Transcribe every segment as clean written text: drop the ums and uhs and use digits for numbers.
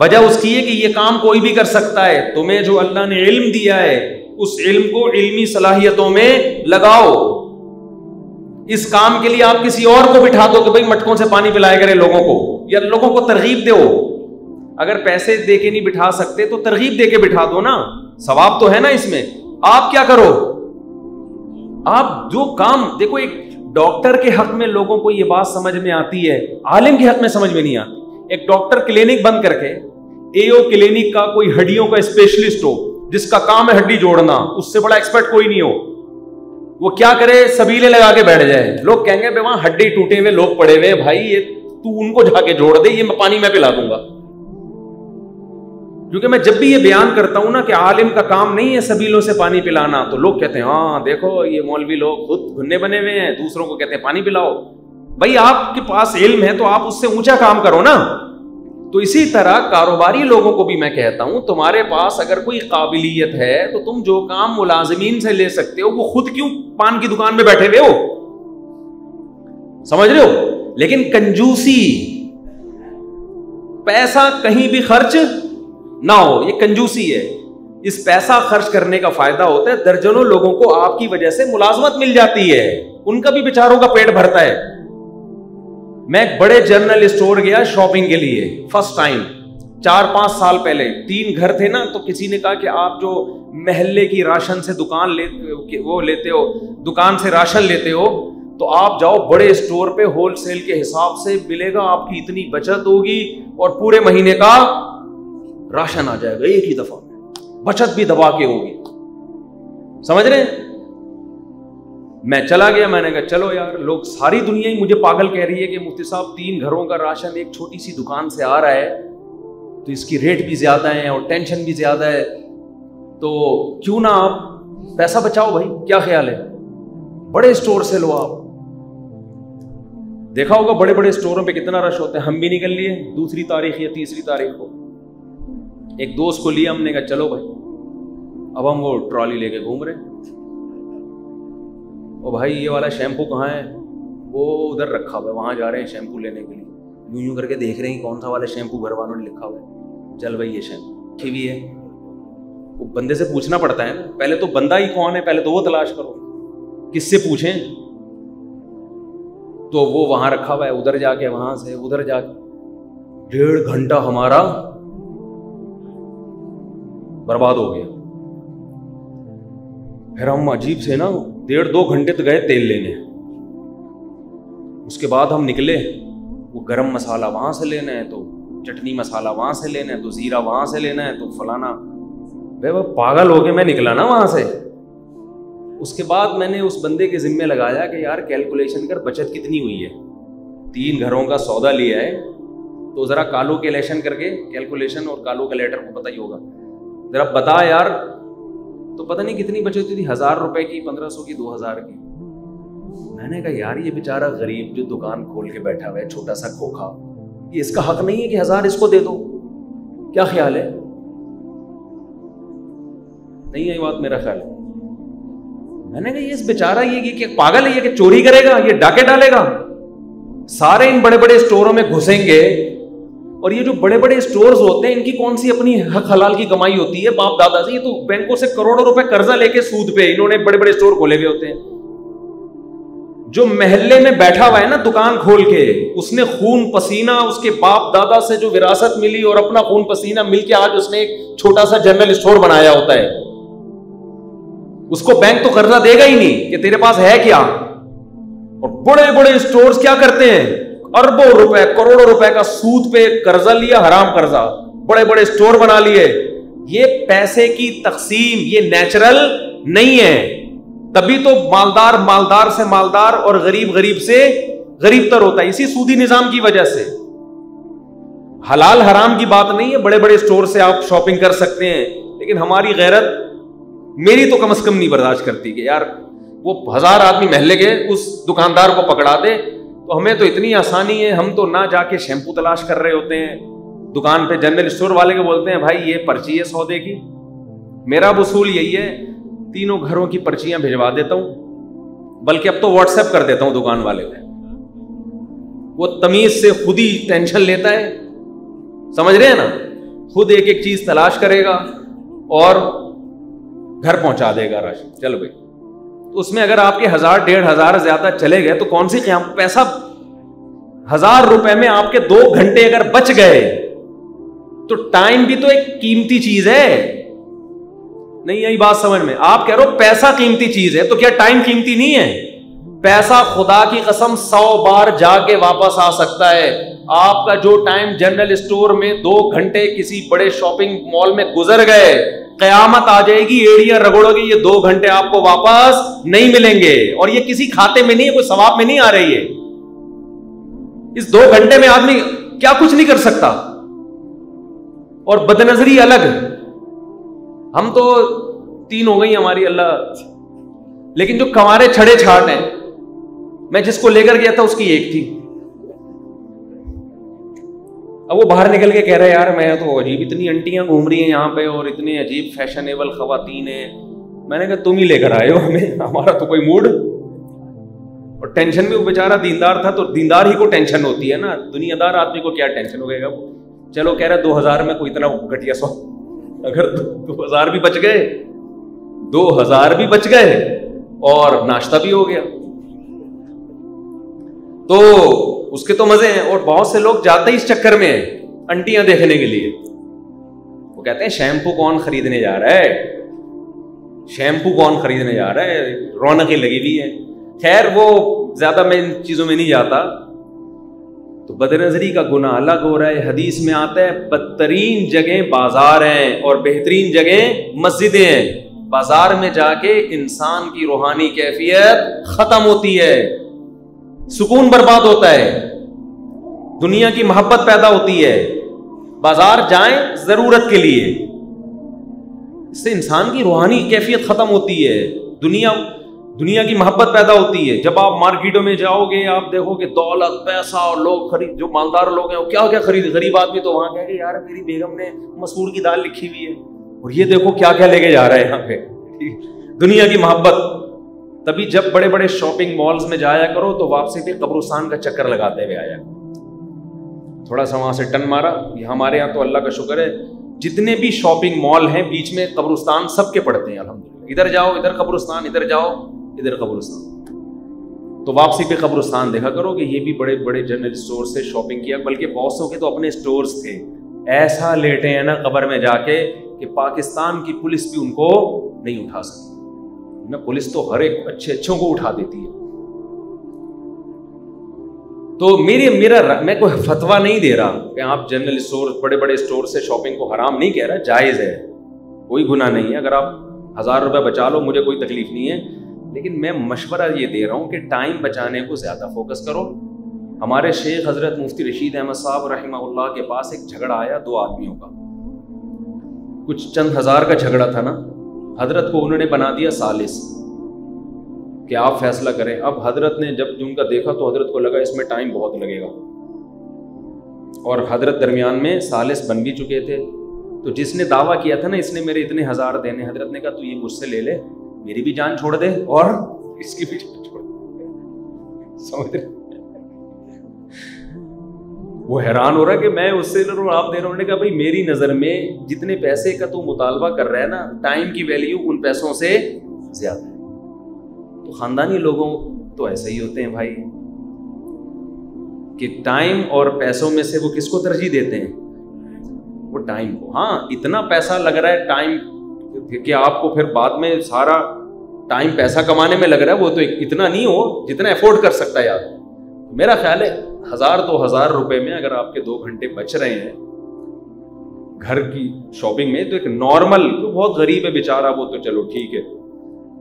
وجہ اس کی ہے کہ یہ کام کوئی بھی کر سکتا ہے. تمہیں جو اللہ نے علم دیا ہے اس علم کو علمی صلاحیتوں میں لگاؤ. اس کام کے لیے آپ کسی اور کو بٹھا دو کہ بھائی مٹکوں سے پانی پلائے کرے لوگوں کو, یا لوگوں کو ترغیب دو. اگر پیسے دے کے نہیں بٹھا سکتے تو ترغیب دے کے بٹھا دو نا, ثواب تو ہے نا اس میں. آپ کیا کرو, آپ جو کام دیکھو, ایک ڈاکٹر کے حق میں لوگوں کو یہ بات سمجھ میں آتی ہے, عالم کے حق میں سمجھ میں نہیں آتی. ایک ڈاکٹر کلینک بند کر کے اے او کلینک کا کوئی ہڈیوں کا اسپیشلسٹ ہو جس کا کام ہے ہڈی جوڑنا, اس سے بڑا ایکسپرٹ کوئی نہیں ہو, وہ کیا کرے, سبیلے لگا کے بیٹھ جائے. لوگ کہیں گے وہاں ہڈی ٹوٹے ہوئے لوگ پڑے ہوئے, بھائی یہ تو ان کو جا کے جوڑ دے, یہ پانی میں پلا دوں گا. کیونکہ میں جب بھی یہ بیان کرتا ہوں نا کہ عالم کا کام نہیں ہے سبیلوں سے پانی پلانا, تو لوگ کہتے ہیں ہاں دیکھو یہ مولوی لوگ خود گھنے بنے ہوئے ہیں, دوسروں کو کہتے ہیں پانی پلاؤ. بھائی آپ کے پاس علم ہے تو آپ اس سے اونچا کام کرو نا. تو اسی طرح کاروباری لوگوں کو بھی میں کہتا ہوں, تمہارے پاس اگر کوئی قابلیت ہے تو تم جو کام ملازمین سے لے سکتے ہو وہ خود کیوں پان کی دکان میں بیٹھے ہوئے ہو, سمجھ رہے ہو. لیکن کنجوسی, پیسہ کہیں بھی خرچ نہ ہو, یہ کنجوسی ہے. اس پیسہ خرچ کرنے کا فائدہ ہوتا ہے درجنوں لوگوں کو آپ کی وجہ سے ملازمت مل جاتی ہے, ان کا بھی بیچاروں کا پیٹ بھرتا ہے. میں ایک بڑے جنرل اسٹور گیا شاپنگ کے لیے فرسٹ ٹائم 4-5 سال پہلے. 3 گھر تھے نا, تو کسی نے کہا کہ آپ جو محلے کی راشن سے دکان لیتے ہو, دکان سے راشن لیتے ہو, تو آپ جاؤ بڑے اسٹور پہ ہول سیل کے حساب سے ملے گا, آپ کی اتنی بچت ہوگی اور پورے مہینے کا راشن آ جائے گا ایک ہی دفعہ, بچت بھی دبا کے ہوگی. سمجھ رہے ہیں. میں چلا گیا, میں نے کہا چلو یار, لوگ ساری دنیا ہی مجھے پاگل کہہ رہی ہے کہ مفتی صاحب 3 گھروں کا راشن ایک چھوٹی سی دکان سے آ رہا ہے, تو اس کی ریٹ بھی زیادہ ہے اور ٹینشن بھی زیادہ ہے, تو کیوں نہ آپ پیسہ بچاؤ. بھائی کیا خیال ہے, بڑے اسٹور سے لو. آپ دیکھا ہوگا بڑے بڑے اسٹوروں پہ کتنا رش ہوتا ہے. ہم بھی نکل لیے 2 تاریخ یا 3 تاریخ کو, ایک دوست کو لیا, ہم نے کہا چلو بھائی, اب ہم وہ ٹرالی لے کے گھوم رہے. اور بھائی یہ والا شیمپو کہاں ہے, وہ ادھر رکھا ہوا ہے, وہاں جا رہے ہیں شیمپو لینے کے لیے. یوں کر کے دیکھ رہے ہیں کون سا والا شیمپو گھر والوں نے لکھا ہوا ہے. چل بھائی یہ شیمپو اچھی بھی ہے. وہ بندے سے پوچھنا پڑتا ہے نا, پہلے تو بندہ ہی کون ہے پہلے تو وہ تلاش کرو, کس سے پوچھیں. تو وہ وہاں رکھا ہوا ہے, ادھر جا کے وہاں سے ادھر جا کے 1.5 گھنٹہ ہمارا برباد ہو گیا. پھر ہم عجیب سے نا 1.5-2 گھنٹے تو گئے تیل لینے. اس کے بعد ہم نکلے, وہ گرم مسالہ وہاں سے لینا ہے, تو چٹنی مسالہ وہاں سے لینا ہے, تو زیرہ وہاں سے لینا ہے, تو فلانا. بھائی وہ پاگل ہو کے میں نکلا نا وہاں سے. اس کے بعد میں نے اس بندے کے ذمے لگایا کہ یار کیلکولیشن کر بچت کتنی ہوئی ہے, 3 گھروں کا سودا لیا ہے, تو ذرا کالو کیلیشن کر کے, کیلکولیشن اور کالو کیلیٹر کو پتہ ہی ہوگا, ذرا بتا یار. تو پتہ نہیں کتنی بچت ہوئی تھی, 1000 روپے کی, 1500 کی, 2000 کی. میں نے کہا یار یہ بیچارہ غریب جو دکان کھول کے بیٹھا ہوا ہے, چھوٹا سا کھوکھا, یہ اس کا حق نہیں ہے کہ 1000 اس کو دے دو. کیا خیال ہے؟ نہیں ہے یہ بات میرا خیال ہے. میں نے کہا یہ اس بیچارہ یہ کہ پاگل ہے یہ کہ چوری کرے گا, یہ ڈاکے ڈالے گا. سارے ان بڑے بڑے اسٹوروں میں گھسیں گے, اور یہ جو بڑے بڑے اسٹورز ہوتے ہیں ان کی کون سی اپنی حق حلال کی کمائی ہوتی ہے باپ دادا سے. یہ تو بینکوں سے کروڑوں روپے قرضہ لے کے سود پہ انہوں نے بڑے بڑے اسٹور کھولے ہوئے ہوتے ہیں. جو محلے میں بیٹھا ہوا ہے نا دکان کھول کے, اس نے خون پسینہ اس کے باپ دادا سے جو وراثت ملی اور اپنا خون پسینہ مل کے آج اس نے ایک چھوٹا سا جنرل اسٹور بنایا ہوتا ہے. اس کو بینک تو قرضہ دے گا ہی نہیں کہ تیرے پاس ہے کیا. اور بڑے بڑے اسٹورز کیا کرتے ہیں, اربوں روپے کروڑوں روپے کا سود پہ قرضہ لیا, حرام قرضہ, بڑے بڑے اسٹور بنا لیے. یہ پیسے کی تقسیم یہ نیچرل نہیں ہے. تبھی تو مالدار مالدار سے مالدار اور غریب غریب سے غریب تر ہوتا ہے, اسی سودی نظام کی وجہ سے. حلال حرام کی بات نہیں ہے, بڑے بڑے اسٹور سے آپ شاپنگ کر سکتے ہیں, لیکن ہماری غیرت میری تو کم از کم نہیں برداشت کرتی کہ یار وہ 1000 آدمی محلے کے اس دکاندار کو پکڑا دے. تو ہمیں تو اتنی آسانی ہے, ہم تو نہ جا کے شیمپو تلاش کر رہے ہوتے ہیں دکان پہ. جنرل اسٹور والے کے بولتے ہیں بھائی یہ پرچی ہے سودے کی. میرا وصول یہی ہے, 3 گھروں کی پرچیاں بھجوا دیتا ہوں, بلکہ اب تو واٹس ایپ کر دیتا ہوں دکان والے کو. وہ تمیز سے خود ہی ٹینشن لیتا ہے, سمجھ رہے ہیں نا. خود ایک ایک چیز تلاش کرے گا اور گھر پہنچا دے گا راشن. چلو بھائی, تو اس میں اگر آپ کے 1000 1500 زیادہ چلے گئے تو کون سی قیامت. پیسہ 1000 روپے میں آپ کے 2 گھنٹے اگر بچ گئے تو ٹائم بھی تو ایک قیمتی چیز ہے. نہیں آئی بات سمجھ میں؟ آپ کہہ رہے ہو پیسہ قیمتی چیز ہے, تو کیا ٹائم قیمتی نہیں ہے؟ پیسہ خدا کی قسم 100 بار جا کے واپس آ سکتا ہے. آپ کا جو ٹائم جنرل اسٹور میں 2 گھنٹے کسی بڑے شاپنگ مال میں گزر گئے, قیامت آ جائے گی, ایڑیاں رگڑو گی, یہ 2 گھنٹے آپ کو واپس نہیں ملیں گے. اور یہ کسی کھاتے میں نہیں ہے, کوئی ثواب میں نہیں آ رہی ہے. اس 2 گھنٹے میں آدمی کیا کچھ نہیں کر سکتا. اور بدنظری الگ, ہم تو 3 ہو گئی ہماری اللہ, لیکن جو کمارے چھڑے چھاٹ ہیں, میں جس کو لے کر گیا تھا اس کی 1 تھی. اب وہ باہر نکل کے کہہ رہا ہے یار میں تو عجیب, اتنی انٹیاں گھوم رہی ہیں یہاں پہ اور اتنے عجیب فیشنیبل خواتین ہیں. میں نے کہا تم ہی لے کر آئے ہو ہمیں, ہمارا تو کوئی موڈ. اور ٹینشن میں وہ بیچارہ دیندار تھا, تو دیندار ہی کو ٹینشن ہوتی ہے نا, دنیا دار آدمی کو کیا ٹینشن ہوگا. چلو کہہ رہا 2000 میں کوئی اتنا گھٹیا سو, اگر 2000 بھی بچ گئے, 2000 بھی بچ گئے اور ناشتہ بھی ہو گیا تو اس کے تو مزے ہیں. اور بہت سے لوگ جاتے ہی اس چکر میں ہیں انٹیاں دیکھنے کے لیے. وہ کہتے ہیں شیمپو کون خریدنے جا رہا ہے, شیمپو کون خریدنے جا رہا ہے, رونقیں لگی ہوئی ہے. خیر وہ زیادہ میں ان چیزوں میں نہیں جاتا. تو بدنظری کا گناہ الگ ہو رہا ہے. حدیث میں آتا ہے بدترین جگہیں بازار ہیں اور بہترین جگہیں مسجدیں ہیں. بازار میں جا کے انسان کی روحانی کیفیت ختم ہوتی ہے, سکون برباد ہوتا ہے, دنیا کی محبت پیدا ہوتی ہے. بازار جائیں ضرورت کے لیے, اس سے انسان کی روحانی کیفیت ختم ہوتی ہے, دنیا کی محبت پیدا ہوتی ہے. جب آپ مارکیٹوں میں جاؤ گے آپ دیکھو کہ دولت پیسہ اور لوگ خرید, جو مالدار لوگ ہیں وہ کیا کیا خرید, غریب آدمی تو وہاں کہے کہ یار میری بیگم نے مسور کی دال لکھی ہوئی ہے اور یہ دیکھو کیا کیا لے کے جا رہا ہے یہاں پہ. دنیا کی محبت. تبھی جب بڑے بڑے شاپنگ مالز میں جایا کرو تو واپسی پہ قبرستان کا چکر لگاتے ہوئے آیا, تھوڑا سا وہاں سے ٹن مارا. یہ ہمارے یہاں تو اللہ کا شکر ہے جتنے بھی شاپنگ مال ہیں بیچ میں قبرستان سب کے پڑتے ہیں الحمدللہ. ادھر جاؤ ادھر قبرستان, ادھر جاؤ ادھر قبرستان. تو واپسی پہ قبرستان دیکھا کرو کہ یہ بھی بڑے بڑے جنرل اسٹور سے شاپنگ کیا, بلکہ بہت سو کے تو اپنے اسٹورز تھے. ایسا لیٹے ہیں نا قبر میں جا کے کہ پاکستان کی پولیس بھی ان کو نہیں اٹھا سکتی. نہ پولیس تو ہر ایک اچھوں کو اٹھا دیتی ہے. تو میں کوئی فتویٰ نہیں دے رہا کہ آپ جنرل اسٹور بڑے بڑے اسٹور سے شاپنگ کو حرام نہیں کہہ رہا, جائز ہے, کوئی گناہ نہیں ہے. اگر آپ 1000 روپے بچا لو مجھے کوئی تکلیف نہیں ہے, لیکن میں مشورہ یہ دے رہا ہوں کہ ٹائم بچانے کو زیادہ فوکس کرو. ہمارے شیخ حضرت مفتی رشید احمد صاحب رحمہ اللہ کے پاس ایک جھگڑا آیا 2 آدمیوں کا, کچھ چند ہزار کا جھگڑا تھا نا. حضرت کو انہوں نے بنا دیا ثالث کہ آپ فیصلہ کریں. اب حضرت نے جب ان کا دیکھا تو حضرت کو لگا اس میں ٹائم بہت لگے گا, اور حضرت درمیان میں ثالث بن بھی چکے تھے. تو جس نے دعویٰ کیا تھا نا اس نے میرے اتنے 1000 دینے, حضرت نے کہا تو یہ مجھ سے لے لے, میری بھی جان چھوڑ دے اور اس کی بھی جان چھوڑ دے. سمجھ رہے؟ وہ حیران ہو رہا ہے کہ میں اس سے لے رہا ہوں آپ دے رہا ہوں. نے کہا بھائی میری نظر میں جتنے پیسے کا تو مطالبہ کر رہا ہے نا, ٹائم کی ویلیو ان پیسوں سے زیادہ ہے. تو خاندانی لوگوں تو ایسے ہی ہوتے ہیں بھائی کہ ٹائم اور پیسوں میں سے وہ کس کو ترجیح دیتے ہیں, وہ ٹائم کو. ہاں اتنا پیسہ لگ رہا ہے ٹائم کہ آپ کو پھر بعد میں سارا ٹائم پیسہ کمانے میں لگ رہا ہے, وہ تو اتنا نہیں ہو جتنا افورڈ کر سکتا ہے یار. میرا خیال ہے 1000-2000 روپے میں اگر آپ کے 2 گھنٹے بچ رہے ہیں گھر کی شاپنگ میں, تو ایک نارمل, جو بہت غریب ہے بیچارہ وہ تو چلو ٹھیک ہے,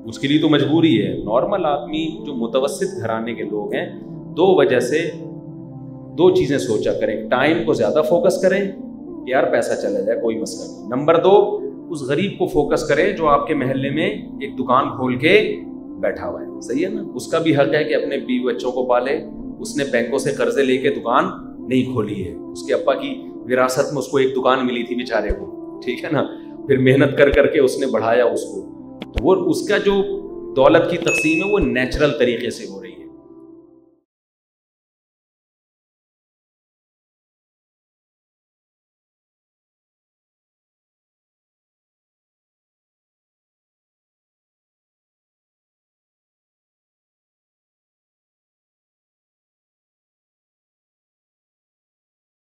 اس کے لیے تو مجبوری ہے. نارمل آدمی جو متوسط گھرانے کے لوگ ہیں, 2 وجہ سے 2 چیزیں سوچا کریں. ٹائم کو زیادہ فوکس کریں کہ یار پیسہ چلا جائے کوئی مسئلہ نہیں. نمبر 2 اس غریب کو فوکس کریں جو آپ کے محلے میں ایک دکان کھول کے بیٹھا ہوا ہے. صحیح ہے نا, اس کا بھی حق ہے کہ اپنے بیوی بچوں کو پالے. اس نے بینکوں سے قرضے لے کے دکان نہیں کھولی ہے, اس کے ابا کی وراثت میں اس کو ایک دکان ملی تھی بیچارے کو, ٹھیک ہے نا, پھر محنت کر کر کے اس نے بڑھایا اس کو. تو وہ اس کا جو دولت کی تقسیم ہے وہ نیچرل طریقے سے ہو